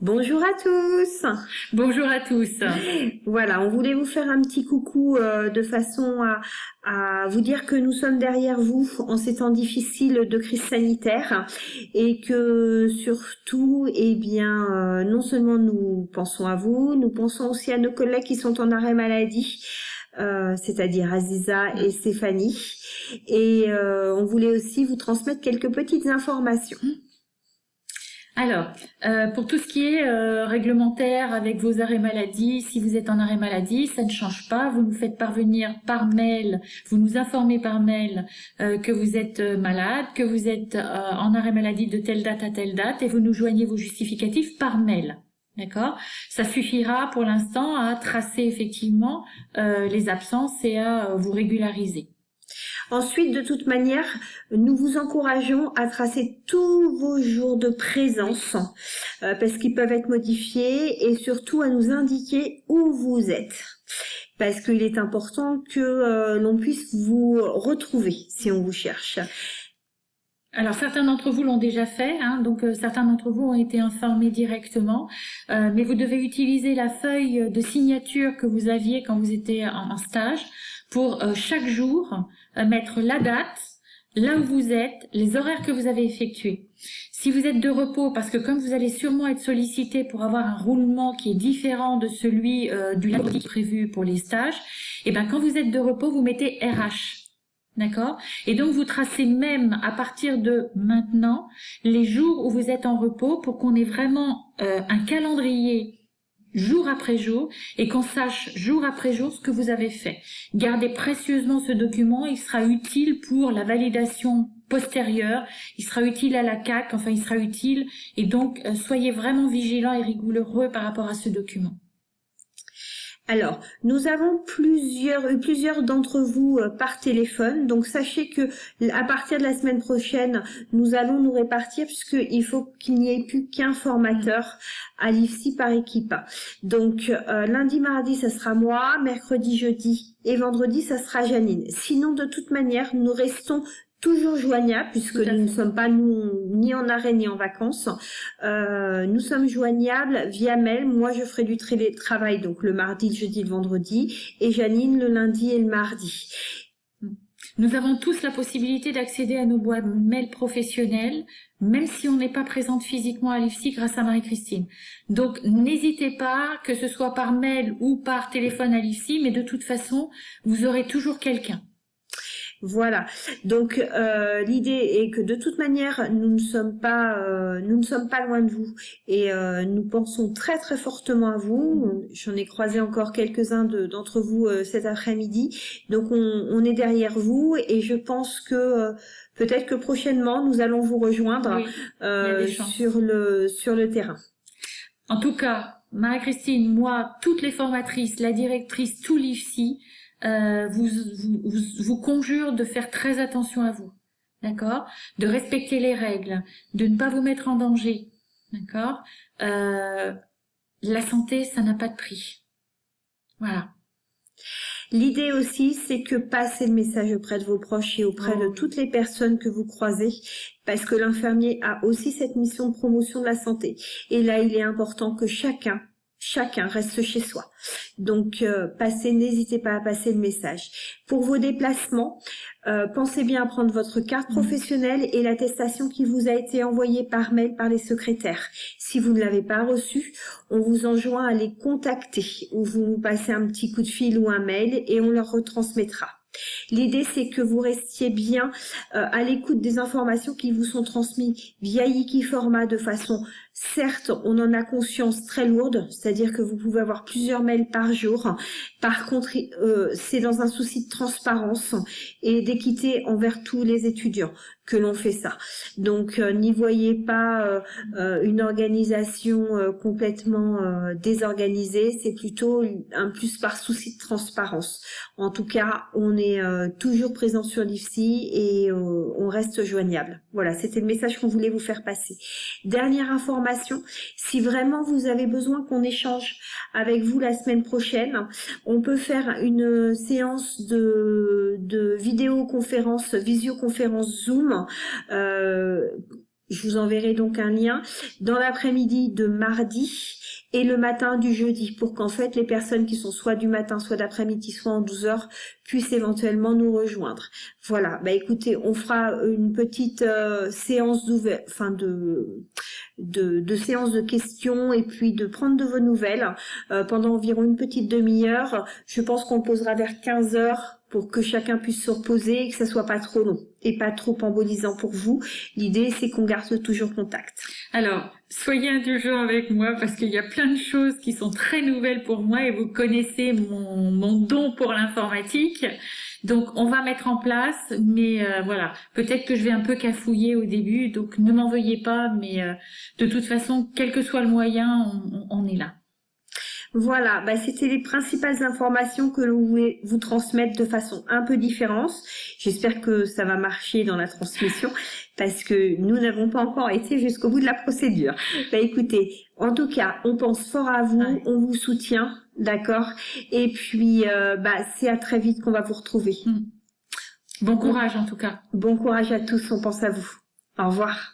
Bonjour à tous. Bonjour à tous. Voilà, on voulait vous faire un petit coucou de façon à vous dire que nous sommes derrière vous en ces temps difficiles de crise sanitaire et que surtout, eh bien, non seulement nous pensons à vous, nous pensons aussi à nos collègues qui sont en arrêt maladie. C'est-à-dire Aziza et Stéphanie. Et on voulait aussi vous transmettre quelques petites informations. Alors, pour tout ce qui est réglementaire avec vos arrêts maladie, si vous êtes en arrêt maladie, ça ne change pas. Vous nous faites parvenir par mail, vous nous informez par mail que vous êtes malade, que vous êtes en arrêt maladie de telle date à telle date, et vous nous joignez vos justificatifs par mail. D'accord? Ça suffira pour l'instant à tracer effectivement les absences et à vous régulariser. Ensuite, de toute manière, nous vous encourageons à tracer tous vos jours de présence parce qu'ils peuvent être modifiés et surtout à nous indiquer où vous êtes. Parce qu'il est important que l'on puisse vous retrouver si on vous cherche. Alors certains d'entre vous l'ont déjà fait, donc certains d'entre vous ont été informés directement, mais vous devez utiliser la feuille de signature que vous aviez quand vous étiez en stage pour chaque jour mettre la date, là où vous êtes, les horaires que vous avez effectués. Si vous êtes de repos, parce que comme vous allez sûrement être sollicité pour avoir un roulement qui est différent de celui du lundi prévu pour les stages, et ben quand vous êtes de repos, vous mettez RH. D'accord? Et donc, vous tracez même à partir de maintenant les jours où vous êtes en repos pour qu'on ait vraiment un calendrier jour après jour et qu'on sache jour après jour ce que vous avez fait. Gardez précieusement ce document, il sera utile pour la validation postérieure, il sera utile à la CAC, enfin il sera utile, et donc soyez vraiment vigilants et rigoureux par rapport à ce document. Alors, nous avons plusieurs d'entre vous par téléphone, donc sachez que à partir de la semaine prochaine, nous allons nous répartir puisqu'il faut qu'il n'y ait plus qu'un formateur à l'IFSI par équipe. Donc, lundi, mardi, ça sera moi, mercredi, jeudi et vendredi, ça sera Janine. Sinon, de toute manière, nous restons toujours joignables puisque nous ne sommes pas ni en arrêt ni en vacances. Nous sommes joignables via mail. Moi, je ferai du télétravail donc le mardi, le jeudi, le vendredi et Janine le lundi et le mardi. Nous avons tous la possibilité d'accéder à nos boîtes mail professionnelles, même si on n'est pas présente physiquement à l'IFSI grâce à Marie-Christine. Donc, n'hésitez pas, que ce soit par mail ou par téléphone à l'IFSI, mais de toute façon, vous aurez toujours quelqu'un. Voilà. Donc l'idée est que de toute manière nous ne sommes pas loin de vous et nous pensons très très fortement à vous. J'en ai croisé encore quelques-uns d'entre vous cet après-midi. Donc on est derrière vous et je pense que peut-être que prochainement nous allons vous rejoindre sur le terrain. En tout cas, Marie-Christine, moi, toutes les formatrices, la directrice, tout l'IFSI, vous conjure de faire très attention à vous, d'accord, de respecter les règles, de ne pas vous mettre en danger, d'accord. La santé, ça n'a pas de prix. Voilà. L'idée aussi, c'est que passez le message auprès de vos proches et auprès de toutes les personnes que vous croisez, parce que l'infirmier a aussi cette mission de promotion de la santé. Et là, il est important que chacun reste chez soi. Donc, n'hésitez pas à passer le message. Pour vos déplacements, pensez bien à prendre votre carte professionnelle et l'attestation qui vous a été envoyée par mail par les secrétaires. Si vous ne l'avez pas reçue, on vous enjoint à les contacter ou vous nous passez un petit coup de fil ou un mail et on leur retransmettra. L'idée, c'est que vous restiez bien à l'écoute des informations qui vous sont transmises via Wikiformat de façon, certes, on en a conscience très lourde, c'est-à-dire que vous pouvez avoir plusieurs mails par jour. Par contre, c'est dans un souci de transparence et d'équité envers tous les étudiants que l'on fait ça. Donc, n'y voyez pas une organisation complètement désorganisée, c'est plutôt un plus par souci de transparence. En tout cas, on est toujours présent sur l'IFSI et on reste joignable. Voilà, c'était le message qu'on voulait vous faire passer. Dernière information, si vraiment vous avez besoin qu'on échange avec vous la semaine prochaine, on peut faire une séance de visioconférence Zoom Je vous enverrai donc un lien dans l'après-midi de mardi et le matin du jeudi pour qu'en fait les personnes qui sont soit du matin, soit d'après-midi, soit en 12 heures puissent éventuellement nous rejoindre. Voilà, bah écoutez, on fera une petite séance de séance de questions et puis de prendre de vos nouvelles pendant environ une petite demi-heure. Je pense qu'on posera vers 15 heures pour que chacun puisse se reposer et que ça soit pas trop long et pas trop embolisant pour vous. L'idée, c'est qu'on garde toujours contact. Alors, soyez indulgents avec moi parce qu'il y a plein de choses qui sont très nouvelles pour moi et vous connaissez mon don pour l'informatique. Donc, on va mettre en place, mais voilà, peut-être que je vais un peu cafouiller au début, donc ne m'en veuillez pas, mais de toute façon, quel que soit le moyen, on est là. Voilà, bah c'était les principales informations que l'on voulait vous transmettre de façon un peu différente. J'espère que ça va marcher dans la transmission parce que nous n'avons pas encore été jusqu'au bout de la procédure. Bah écoutez, en tout cas, on pense fort à vous, Ouais. on vous soutient, d'accord? Et puis, c'est à très vite qu'on va vous retrouver. Bon courage en tout cas. Bon courage à tous, on pense à vous. Au revoir.